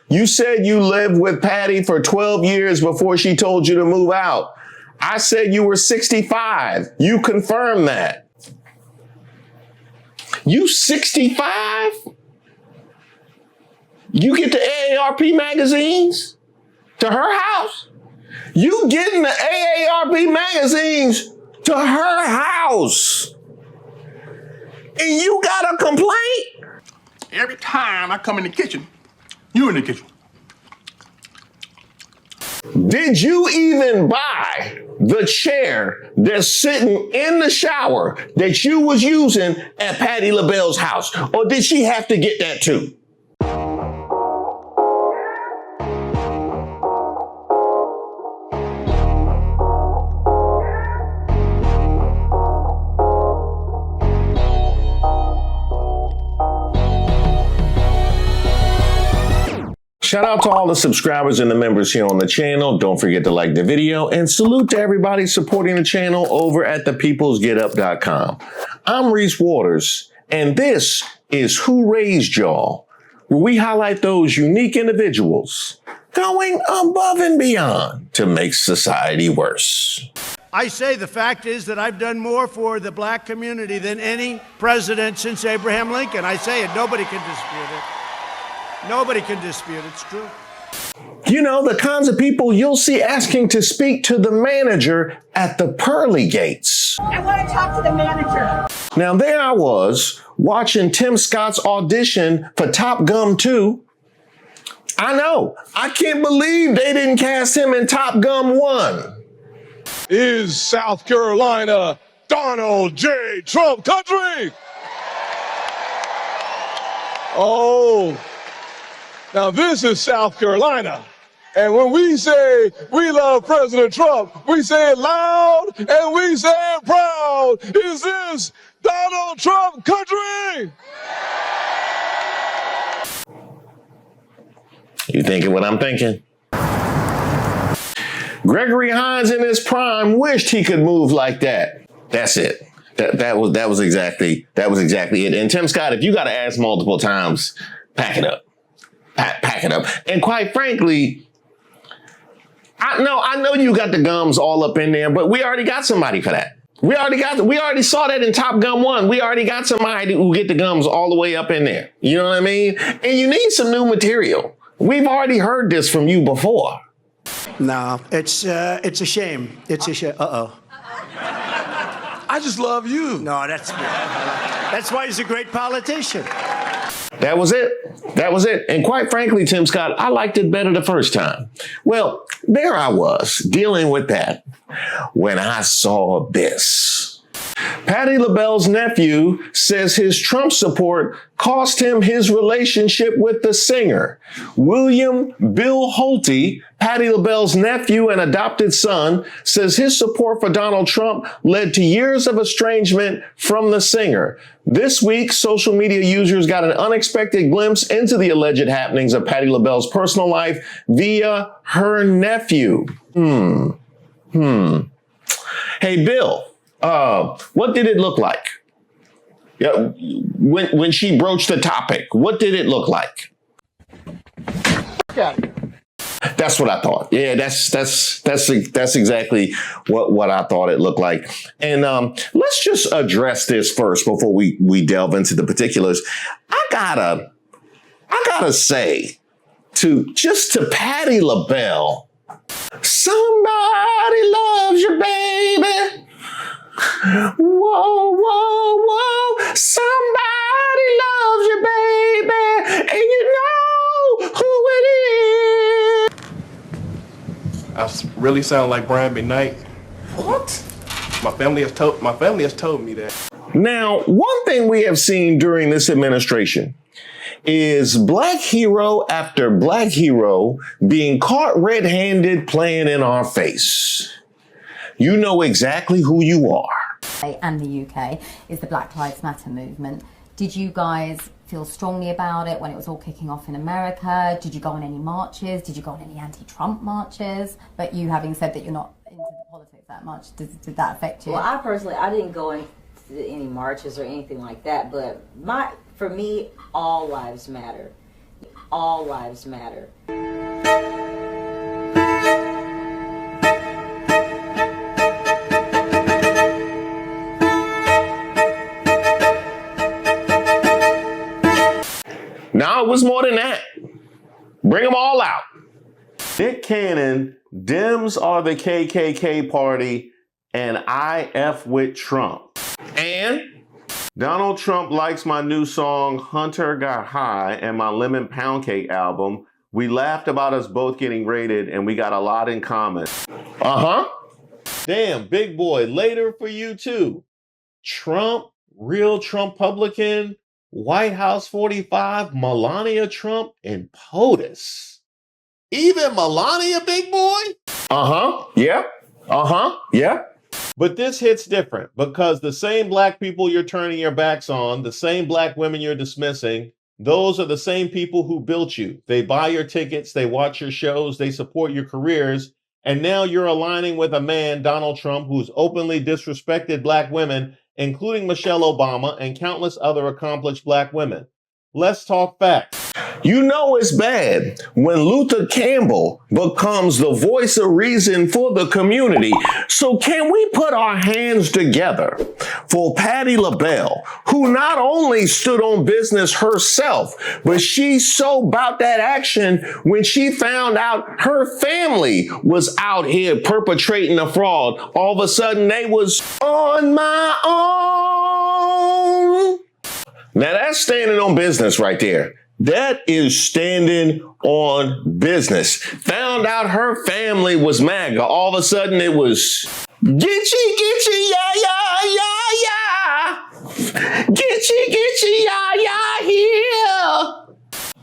You said you lived with Patti for 12 years before she told you to move out. I said you were 65. You confirmed that. You 65? You get the AARP magazines to her house? You getting the AARP magazines to her house? And you got a complaint? Every time I come in the kitchen, you in the kitchen. Did you even buy the chair that's sitting in the shower that you was using at Patti LaBelle's house? Or did she have to get that too? Shout out to all the subscribers and the members here on the channel. Don't forget to like the video, and salute to everybody supporting the channel over at thepeoplesgetup.com. I'm Reese Waters, and this is Who Raised Y'all, where we highlight those unique individuals going above and beyond to make society worse. I say the fact is that I've done more for the black community than any president since Abraham Lincoln. I say it, nobody can dispute it. Nobody can dispute it. It's true. You know, the kinds of people you'll see asking to speak to the manager at the pearly gates. I want to talk to the manager. Now, there I was watching Tim Scott's audition for Top Gun 2. I know. I can't believe they didn't cast him in Top Gun 1. Is South Carolina Donald J. Trump country? Oh. Now, this is South Carolina, and when we say we love President Trump, we say it loud and we say it proud. Is this Donald Trump country? You thinking what I'm thinking? Gregory Hines in his prime wished he could move like that. That's it. That was exactly it. And Tim Scott, if you got to ask multiple times, pack it up. Pack it up. And quite frankly, I know you got the gums all up in there, but we already got somebody for that. We already saw that in Top Gun 1. We already got somebody who get the gums all the way up in there. You know what I mean? And you need some new material. We've already heard this from you before. No, it's a shame. It's a shame. Uh-oh. I just love you. No, that's why he's a great politician. That was it. And quite frankly, Tim Scott, I liked it better the first time. Well, there I was dealing with that when I saw this. Patti LaBelle's nephew says his Trump support cost him his relationship with the singer. William Bill Holte, Patti LaBelle's nephew and adopted son, says his support for Donald Trump led to years of estrangement from the singer. This week, social media users got an unexpected glimpse into the alleged happenings of Patti LaBelle's personal life via her nephew. Hey, Bill. What did it look like? Yeah, when she broached the topic, what did it look like? That's what I thought. Yeah, that's exactly what I thought it looked like. And let's just address this first before we delve into the particulars. I gotta say to Patti LaBelle, somebody loves you, baby. Whoa, whoa, whoa, somebody loves you, baby, and you know who it is. I really sound like Brian McKnight. What? My family has told me that. Now, one thing we have seen during this administration is black hero after black hero being caught red-handed playing in our face. You know exactly who you are. And the UK is the Black Lives Matter movement. Did you guys feel strongly about it when it was all kicking off in America? Did you go on any marches? Did you go on any anti-Trump marches? But you having said that you're not into the politics that much, did that affect you? Well, I didn't go into any marches or anything like that, but for me, all lives matter. all lives matter. Now it was more than that. Bring them all out. Nick Cannon, Dems are the KKK party, and I F with Trump. And Donald Trump likes my new song, Hunter Got High, and my Lemon Pound Cake album. We laughed about us both getting rated, and we got a lot in common. Uh-huh. Damn, big boy, later for you too. Trump, real Trump-publican, White House 45, Melania Trump, and POTUS. Even Melania, big boy? Uh-huh, yeah. Uh-huh, yeah. But this hits different because the same black people you're turning your backs on, the same black women you're dismissing, those are the same people who built you. They buy your tickets, they watch your shows, they support your careers, and now you're aligning with a man, Donald Trump, who's openly disrespected black women, including Michelle Obama and countless other accomplished black women. Let's talk facts. You know it's bad when Luther Campbell becomes the voice of reason for the community. So can we put our hands together for Patti LaBelle, who not only stood on business herself, but she's so about that action when she found out her family was out here perpetrating a fraud. All of a sudden they was on my own. Now that's standing on business right there. That is standing on business. Found out her family was MAGA. All of a sudden it was Gitchy, yeah, yeah. Gitchy, yeah, here.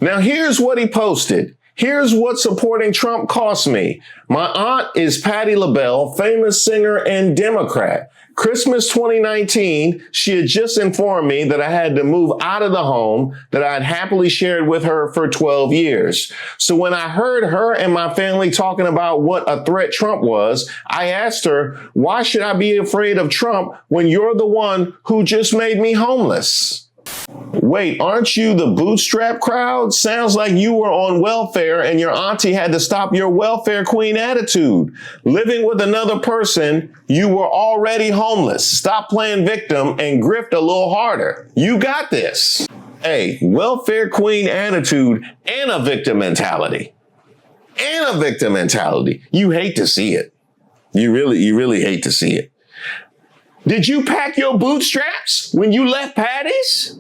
Now here's what he posted. Here's what supporting Trump cost me. My aunt is Patti LaBelle, famous singer and Democrat. Christmas 2019, she had just informed me that I had to move out of the home that I had happily shared with her for 12 years. So when I heard her and my family talking about what a threat Trump was, I asked her, why should I be afraid of Trump when you're the one who just made me homeless? Wait, aren't you the bootstrap crowd? Sounds like you were on welfare and your auntie had to stop your welfare queen attitude. Living with another person, you were already homeless. Stop playing victim and grift a little harder. You got this. Hey, welfare queen attitude and a victim mentality. You hate to see it. You really hate to see it. Did you pack your bootstraps when you left Patty's?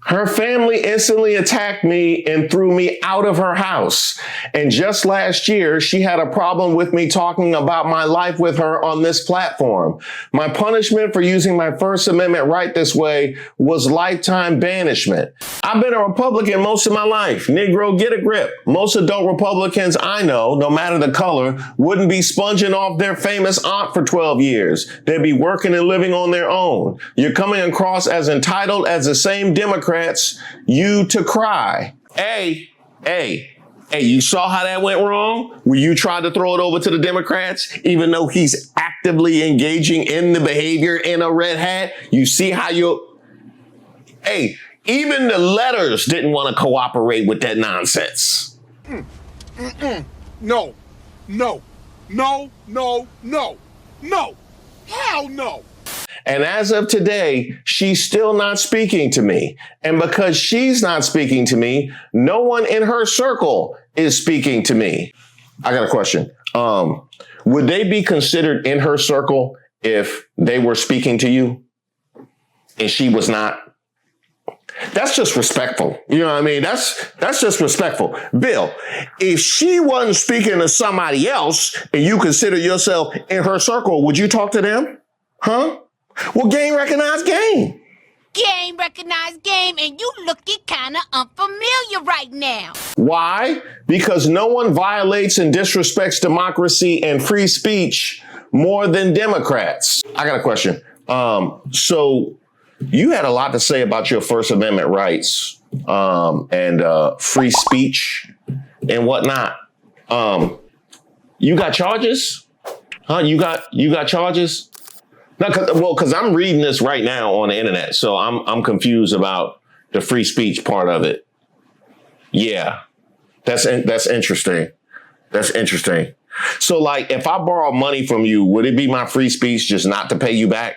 Her family instantly attacked me and threw me out of her house. And just last year, she had a problem with me talking about my life with her on this platform. My punishment for using my First Amendment right this way was lifetime banishment. I've been a Republican most of my life. Negro, get a grip. Most adult Republicans I know, no matter the color, wouldn't be sponging off their famous aunt for 12 years. They'd be working and living on their own. You're coming across as entitled as the same Democrats you to cry. Hey, you saw how that went wrong? Where you tried to throw it over to the Democrats, even though he's actively engaging in the behavior in a red hat? You see how even the letters didn't want to cooperate with that nonsense. No. Hell no. And as of today, she's still not speaking to me. And because she's not speaking to me, no one in her circle is speaking to me. I got a question. Would they be considered in her circle if they were speaking to you and she was not? That's just respectful. You know what I mean? That's just respectful. Bill, if she wasn't speaking to somebody else and you consider yourself in her circle, would you talk to them? Huh? Well, game recognized game. Game recognized game, and you looking kind of unfamiliar right now. Why? Because no one violates and disrespects democracy and free speech more than Democrats. I got a question. So you had a lot to say about your First Amendment rights and free speech and whatnot. You got charges? Huh? You got charges? No, because I'm reading this right now on the internet, so I'm confused about The free speech part of it. Yeah, that's interesting. That's interesting. So like, if I borrow money from you, would it be my free speech just not to pay you back?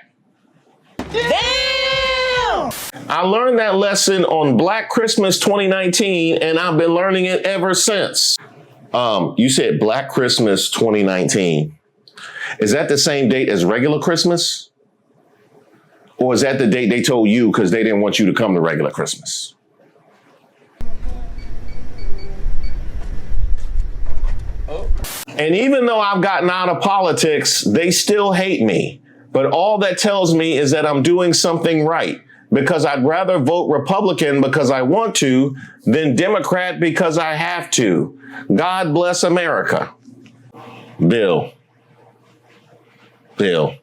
Damn! I learned that lesson on Black Christmas 2019, and I've been learning it ever since. You said Black Christmas 2019. Is that the same date as regular Christmas? Or is that the date they told you because they didn't want you to come to regular Christmas? And even though I've gotten out of politics, they still hate me. But all that tells me is that I'm doing something right, because I'd rather vote Republican because I want to than Democrat because I have to. God bless America. Bill. You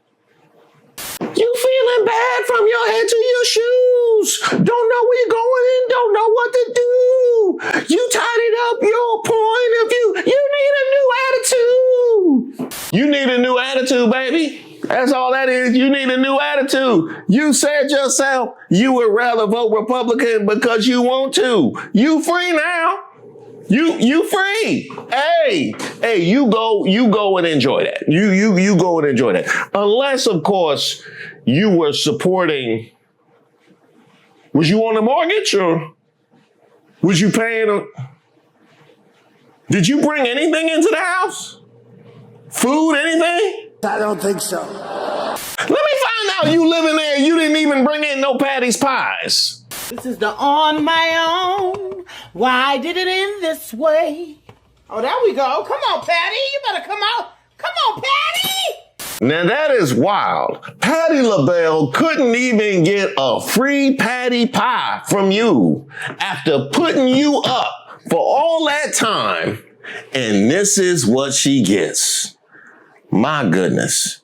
feeling bad from your head to your shoes. Don't know where you're going, don't know what to do. You tidied up your point of view. You need a new attitude. You need a new attitude, baby. That's all that is. You need a new attitude. You said yourself you would rather vote Republican because you want to. You free now. You free. Hey, you go and enjoy that. You go and enjoy that. Unless, of course, you were supporting. Was you on a mortgage or was you paying? Did you bring anything into the house? Food, anything? I don't think so. Let me find out you living there. You didn't even bring in no Patty's pies. This is the On My Own. Why did it end this way? Oh, there we go. Come on, Patty. You better come on. Come on, Patty. Now that is wild. Patti LaBelle couldn't even get a free Patty pie from you after putting you up for all that time. And this is what she gets. My goodness.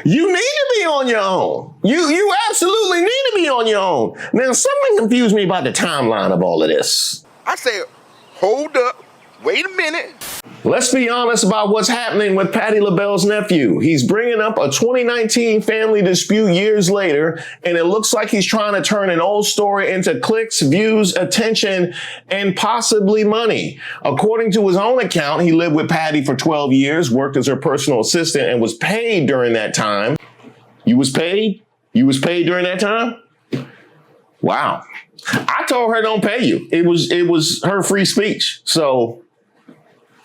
You need to be on your own. You absolutely need to be on your own. Now, something confused me about the timeline of all of this. I said, hold up, wait a minute. Let's be honest about what's happening with Patti LaBelle's nephew. He's bringing up a 2019 family dispute years later, and it looks like he's trying to turn an old story into clicks, views, attention, and possibly money. According to his own account, he lived with Patti for 12 years, worked as her personal assistant, and was paid during that time. You was paid? You was paid during that time? Wow. I told her don't pay you. It was her free speech. So,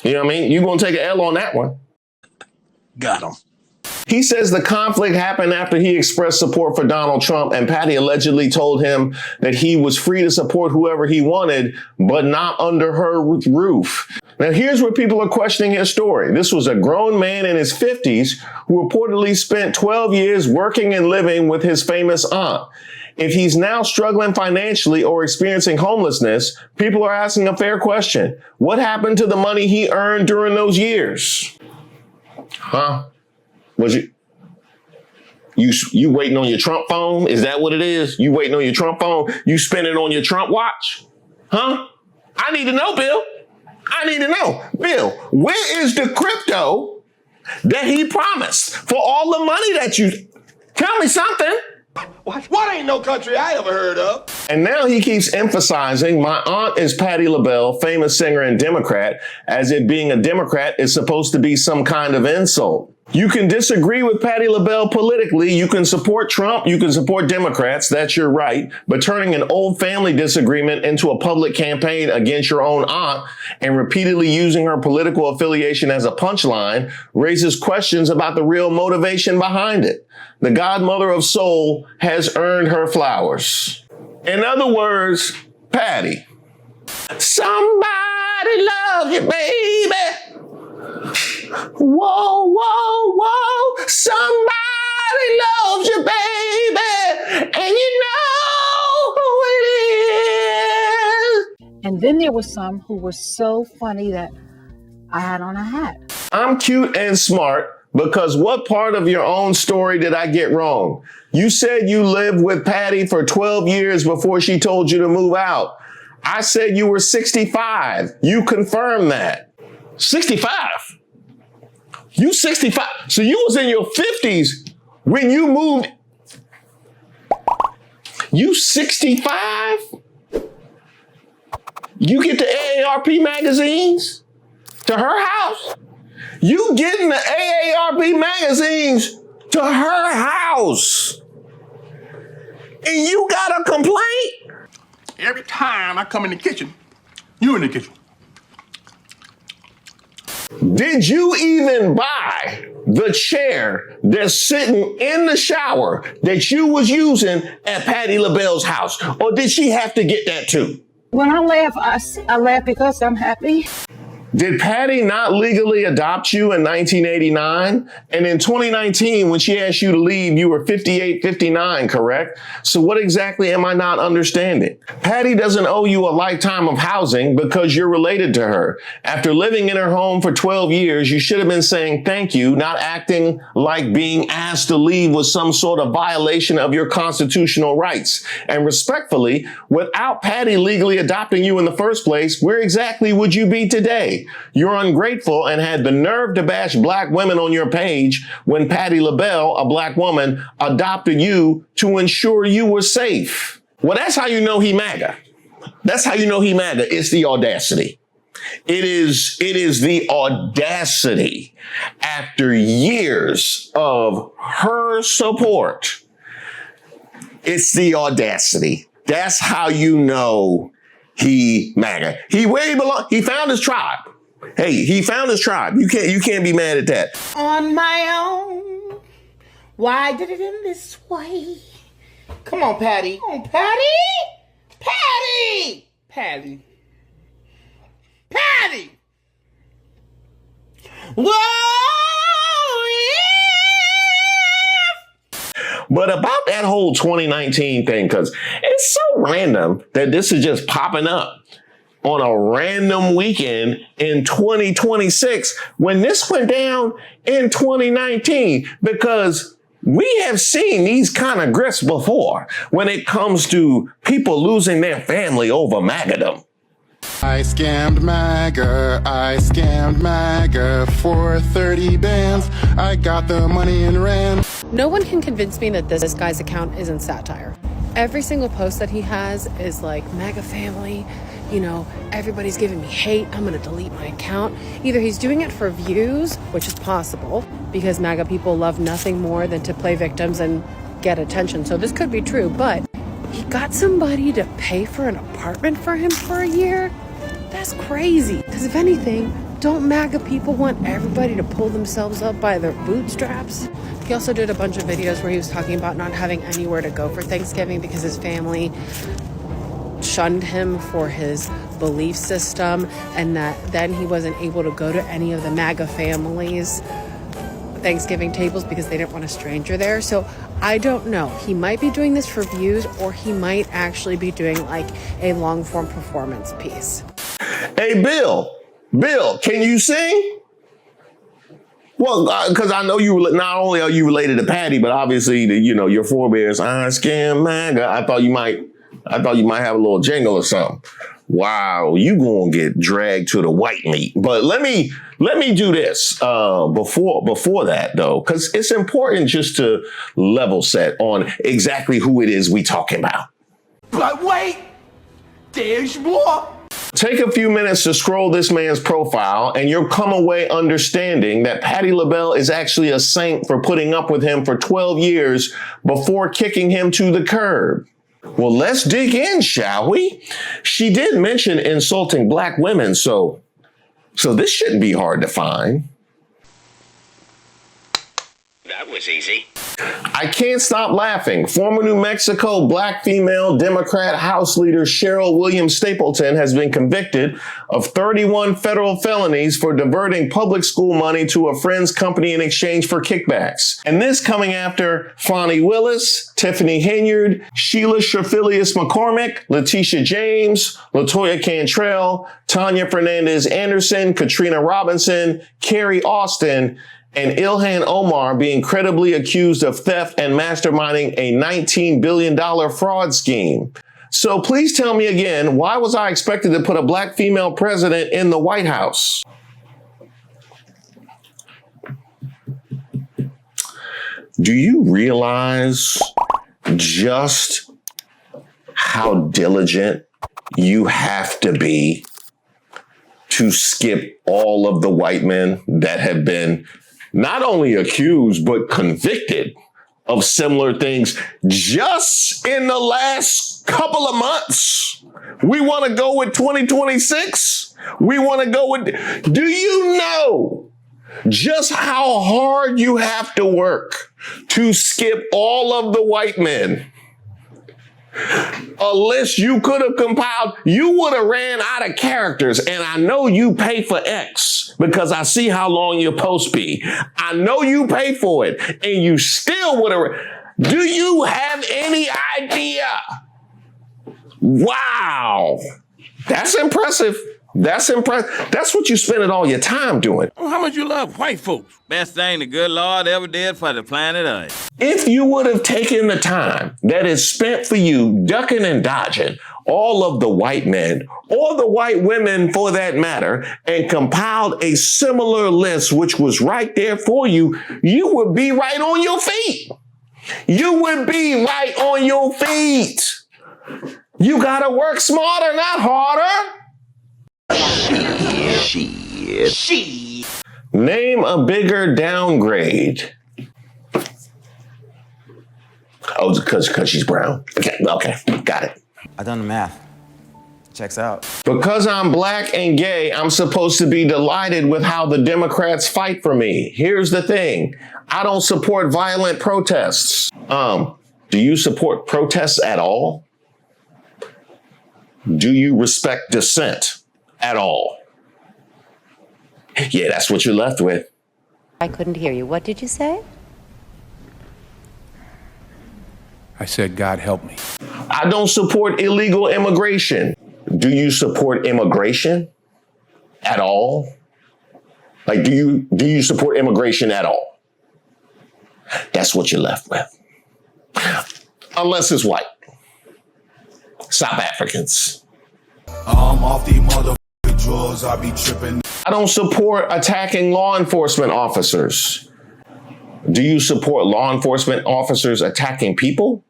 you know what I mean? You're going to take an L on that one. Got him. He says the conflict happened after he expressed support for Donald Trump, and Patti allegedly told him that he was free to support whoever he wanted, but not under her roof. Now, here's where people are questioning his story. This was a grown man in his 50s who reportedly spent 12 years working and living with his famous aunt. If he's now struggling financially or experiencing homelessness, people are asking a fair question. What happened to the money he earned during those years? Huh? Was you waiting on your Trump phone? Is that what it is? You waiting on your Trump phone? You spending on your Trump watch? Huh? I need to know, Bill. I need to know. Bill, where is the crypto that he promised for all the money that you... Tell me something. What ain't no country I ever heard of? And now he keeps emphasizing my aunt is Patti LaBelle, famous singer and Democrat, as if being a Democrat is supposed to be some kind of insult. You can disagree with Patti LaBelle politically. You can support Trump. You can support Democrats. That's your right. But turning an old family disagreement into a public campaign against your own aunt and repeatedly using her political affiliation as a punchline raises questions about the real motivation behind it. The godmother of soul has earned her flowers. In other words, Patti. Somebody love you, baby. Whoa, whoa, whoa. Somebody loves you, baby. And you know who it is. And then there were some who were so funny that I had on a hat. I'm cute and smart. Because what part of your own story did I get wrong? You said you lived with Patti for 12 years before she told you to move out. I said you were 65. You confirmed that. 65? You 65? So you was in your 50s when you moved. You 65? You get the AARP magazines to her house. You getting the AARP magazines to her house. And you got a complaint? Every time I come in the kitchen, you in the kitchen. Did you even buy the chair that's sitting in the shower that you was using at Patti LaBelle's house? Or did she have to get that too? When I laugh, I laugh because I'm happy. Did Patti not legally adopt you in 1989? And in 2019, when she asked you to leave, you were 58, 59, correct? So what exactly am I not understanding? Patti doesn't owe you a lifetime of housing because you're related to her. After living in her home for 12 years, you should have been saying thank you, not acting like being asked to leave was some sort of violation of your constitutional rights. And respectfully, without Patti legally adopting you in the first place, where exactly would you be today? You're ungrateful and had the nerve to bash black women on your page when Patti LaBelle, a black woman, adopted you to ensure you were safe. Well, that's how you know he MAGA. That's how you know he MAGA. It's the audacity. It is the audacity after years of her support. It's the audacity. That's how you know he MAGA. He found his tribe. Hey, he found his tribe. You can't be mad at that. On my own. Why did it end this way? Come on, Patty. Come on, Patty. Patty. Patty. Patty. Whoa, yeah. But about that whole 2019 thing, because it's so random that this is just popping up on a random weekend in 2026 when this went down in 2019, because we have seen these kind of grifts before when it comes to people losing their family over MAGAdom. I scammed MAGA for 30 bands. I got the money and ran. No one can convince me that this guy's account isn't satire. Every single post that he has is like, MAGA family, you know, everybody's giving me hate, I'm gonna delete my account. Either he's doing it for views, which is possible, because MAGA people love nothing more than to play victims and get attention. So this could be true, but he got somebody to pay for an apartment for him for a year? That's crazy. Because if anything, don't MAGA people want everybody to pull themselves up by their bootstraps? He also did a bunch of videos where he was talking about not having anywhere to go for Thanksgiving because his family shunned him for his belief system, and that then he wasn't able to go to any of the MAGA families' Thanksgiving tables because they didn't want a stranger there. So I don't know. He might be doing this for views, or he might actually be doing like a long form performance piece. Hey, Bill, can you sing? Well, because I know you, not only are you related to Patti, but obviously, your forebears, I scam MAGA. I thought you might have a little jingle or something. Wow, you gonna get dragged to the white meat. But let me do this before that though, because it's important just to level set on exactly who it is we talking about. But wait, there's more. Take a few minutes to scroll this man's profile and you'll come away understanding that Patti LaBelle is actually a saint for putting up with him for 12 years before kicking him to the curb. Well, let's dig in, shall we? She did mention insulting black women, so this shouldn't be hard to find. That was easy. I can't stop laughing. Former New Mexico black female Democrat House Leader Cheryl Williams Stapleton has been convicted of 31 federal felonies for diverting public school money to a friend's company in exchange for kickbacks. And this coming after Fonnie Willis, Tiffany Henyard, Sheila Shafilius McCormick, Letitia James, Latoya Cantrell, Tanya Fernandez Anderson, Katrina Robinson, Carrie Austin, and Ilhan Omar being credibly accused of theft and masterminding a $19 billion fraud scheme. So please tell me again, why was I expected to put a black female president in the White House? Do you realize just how diligent you have to be to skip all of the white men that have been not only accused, but convicted of similar things just in the last couple of months? We want to go with 2026. We want to go with, do you know just how hard you have to work to skip all of the white men? A list you could have compiled, you would have ran out of characters. And I know you pay for X because I see how long your post be. I know you pay for it and you still would have. Do you have any idea? Wow. That's impressive. That's impressive. That's what you spending all your time doing. How much you love white folks? Best thing the good Lord ever did for the planet Earth. If you would have taken the time that is spent for you ducking and dodging all of the white men or the white women for that matter and compiled a similar list, which was right there for you, you would be right on your feet. You would be right on your feet. You gotta work smarter, not harder. She. Name a bigger downgrade. Oh, because she's brown. Okay, got it. I done the math. Checks out. Because I'm black and gay, I'm supposed to be delighted with how the Democrats fight for me. Here's the thing. I don't support violent protests. Do you support protests at all? Do you respect dissent at all? Yeah, that's what you're left with. I couldn't hear you. What did you say? I said, God help me. I don't support illegal immigration. Do you support immigration at all? Like, do you support immigration at all? That's what you're left with. Unless it's white. South Africans. I'm off the motherfucking drugs, I be tripping. I don't support attacking law enforcement officers. Do you support law enforcement officers attacking people?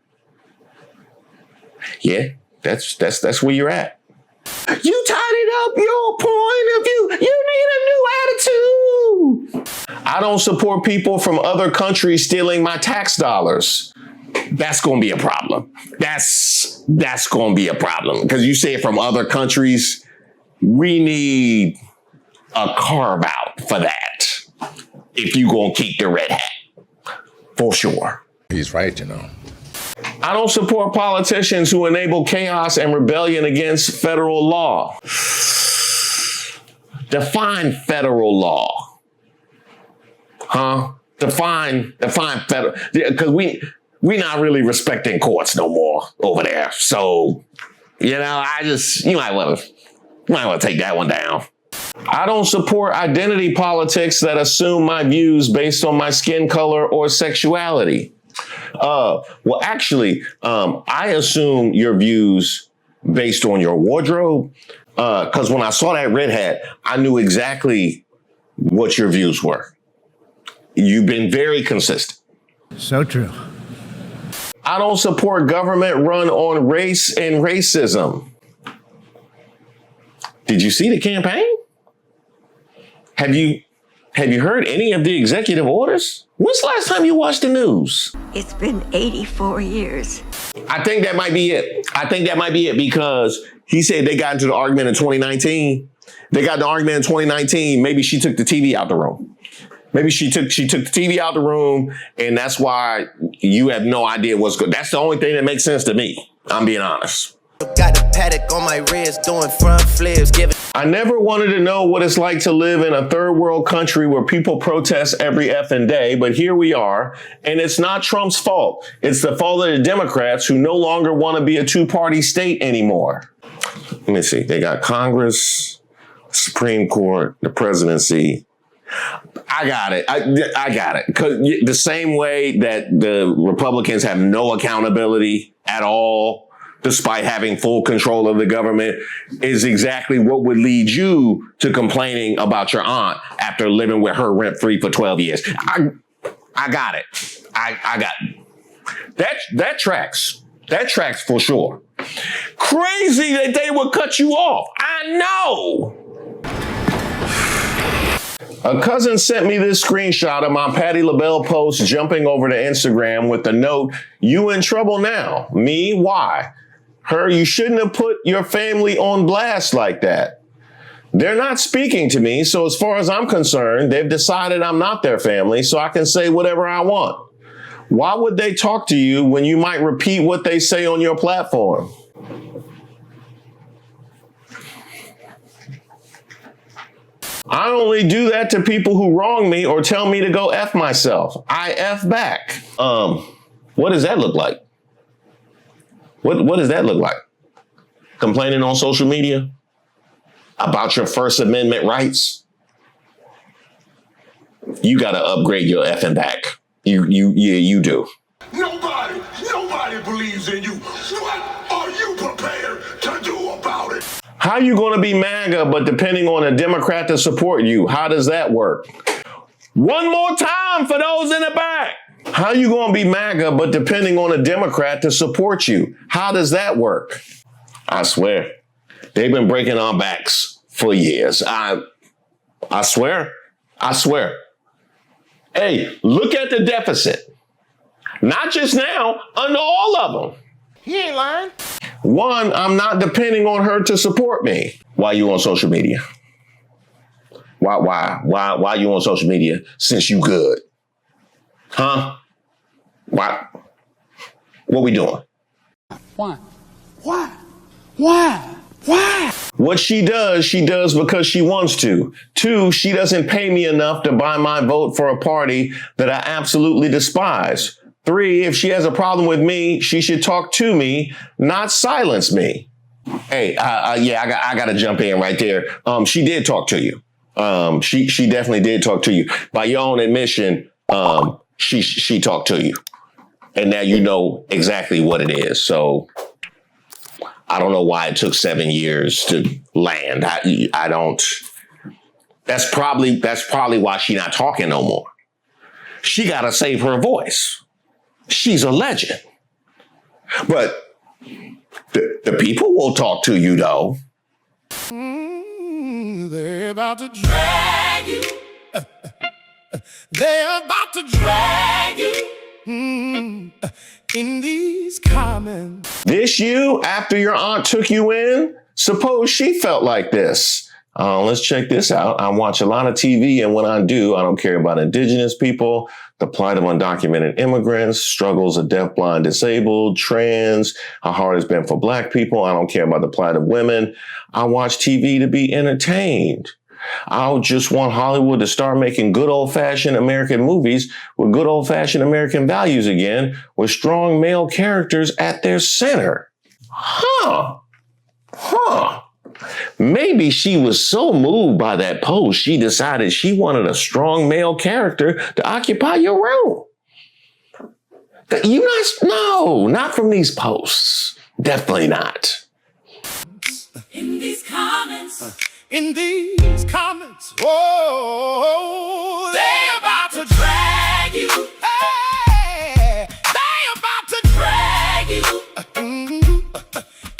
Yeah, that's where you're at. You tidied up your point of view. You need a new attitude. I don't support people from other countries stealing my tax dollars. That's going to be a problem. That's going to be a problem because you say from other countries, we need a carve out for that. If you going to keep the red hat, for sure. He's right, you know. I don't support politicians who enable chaos and rebellion against federal law. Define federal law. Huh? Define federal, because we not really respecting courts no more over there. So, you might want to take that one down. I don't support identity politics that assume my views based on my skin color or sexuality. Well, actually, I assume your views based on your wardrobe. Because when I saw that red hat, I knew exactly what your views were. You've been very consistent. So true. I don't support government run on race and racism. Did you see the campaign? Have you heard any of the executive orders? When's the last time you watched the news? It's been 84 years. I think that might be it because he said they got into the argument in 2019. They got the argument in 2019. Maybe she took the TV out the room. Maybe she took the TV out the room, and that's why you have no idea what's good. That's the only thing that makes sense to me. I'm being honest. Got the paddock on my wrist, doing front flips, giving. I never wanted to know what it's like to live in a third world country where people protest every effing day, but here we are, and it's not Trump's fault. It's the fault of the Democrats who no longer want to be a two-party state anymore. Let me see. They got Congress, Supreme Court, the presidency. I got it. I got it. 'Cause the same way that the Republicans have no accountability at all, despite having full control of the government, is exactly what would lead you to complaining about your aunt after living with her rent-free for 12 years. I got it. I got it. That tracks. That tracks for sure. Crazy that they would cut you off. I know. A cousin sent me this screenshot of my Patti LaBelle post jumping over to Instagram with the note, "You in trouble now." Me, why? Her, "You shouldn't have put your family on blast like that." They're not speaking to me, so as far as I'm concerned, they've decided I'm not their family, so I can say whatever I want. Why would they talk to you when you might repeat what they say on your platform? I only do that to people who wrong me or tell me to go F myself. I F back. What does that look like? What does that look like? Complaining on social media about your First Amendment rights? You got to upgrade your effing back. You do. Nobody believes in you. What are you prepared to do about it? How you going to be MAGA, but depending on a Democrat to support you? How does that work? One more time for those in the back. How you going to be MAGA, but depending on a Democrat to support you? How does that work? I swear, they've been breaking our backs for years. I swear. Hey, look at the deficit. Not just now, under all of them. He ain't lying. One, I'm not depending on her to support me. Why you on social media? Why you on social media since you good? Huh? Why? What we doing? Why? What she does because she wants to. 2, she doesn't pay me enough to buy my vote for a party that I absolutely despise. 3, if she has a problem with me, she should talk to me, not silence me. Hey, I got to jump in right there. She did talk to you. She definitely did talk to you. By your own admission, she talked to you. And now you know exactly what it is. So I don't know why it took 7 years to land. I don't. That's probably why she's not talking no more. She got to save her voice. She's a legend. But the people will talk to you, though. They're about to drag you. They're about to drag you. In these comments. This you, after your aunt took you in? Suppose she felt like this. Let's check this out. I watch a lot of TV, and when I do, I don't care about indigenous people, the plight of undocumented immigrants, struggles of deaf, blind, disabled, trans, how hard it's been for Black people. I don't care about the plight of women. I watch TV to be entertained. I just want Hollywood to start making good old-fashioned American movies with good old-fashioned American values again, with strong male characters at their center. Huh. Maybe she was so moved by that post, she decided she wanted a strong male character to occupy your room. No, not from these posts. Definitely not. In these comments. Oh, they about to drag you. Hey, they about to drag you.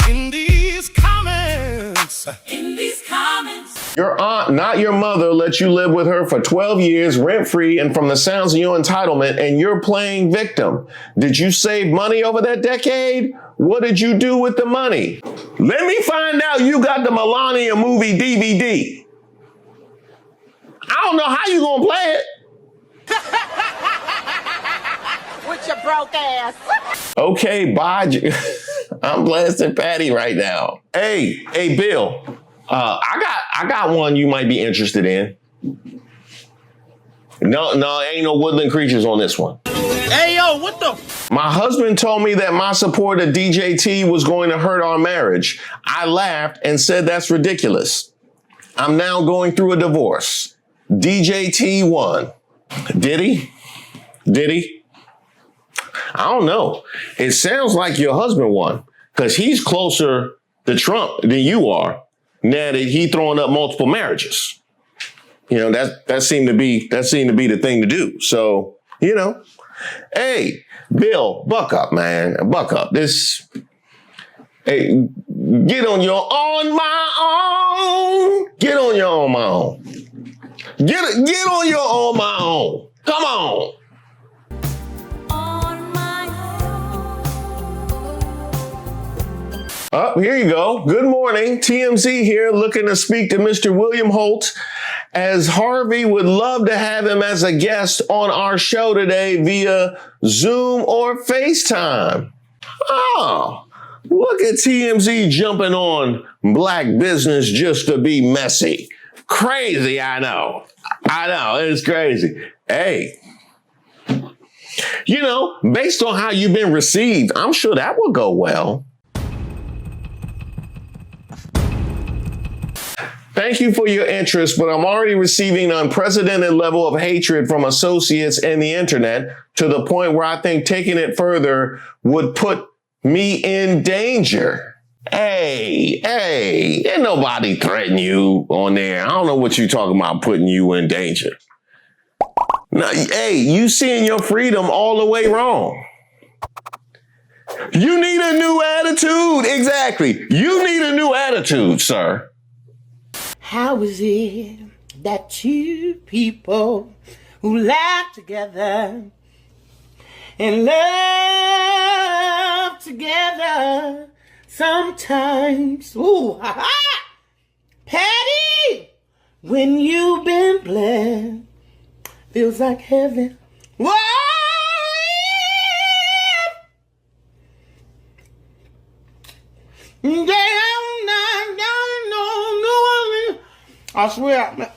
In these comments. Your aunt, not your mother, let you live with her for 12 years, rent-free, and from the sounds of your entitlement, and you're playing victim. Did you save money over that decade? What did you do with the money? Let me find out you got the Melania movie DVD. I don't know how you gonna play it. With your broke ass. Okay, bye. I'm blasting Patti right now. Hey, Bill. I got one you might be interested in. No, ain't no woodland creatures on this one. Hey, yo, what the? My husband told me that my support of DJT was going to hurt our marriage. I laughed and said that's ridiculous. I'm now going through a divorce. DJT won. Did he? I don't know. It sounds like your husband won because he's closer to Trump than you are now that he throwing up multiple marriages. You know, that seemed to be the thing to do. So, you know, Hey, Bill, buck up, man. Buck up. Hey, get on your on my own. Get on your on my own. Get on your on my own. Come on. Here you go. Good morning. TMZ here, looking to speak to Mr. William Holte, as Harvey would love to have him as a guest on our show today via Zoom or FaceTime. Oh, look at TMZ jumping on black business just to be messy. Crazy, I know. It's crazy. Hey, based on how you've been received, I'm sure that will go well. Thank you for your interest, but I'm already receiving an unprecedented level of hatred from associates and the internet to the point where I think taking it further would put me in danger. Hey, ain't nobody threatening you on there. I don't know what you're talking about putting you in danger. No, hey, you seeing your freedom all the way wrong. You need a new attitude. Exactly. You need a new attitude, sir. How is it that two people who laugh together and love together sometimes, Patty, when you've been blessed, feels like heaven. Whoa! I swear,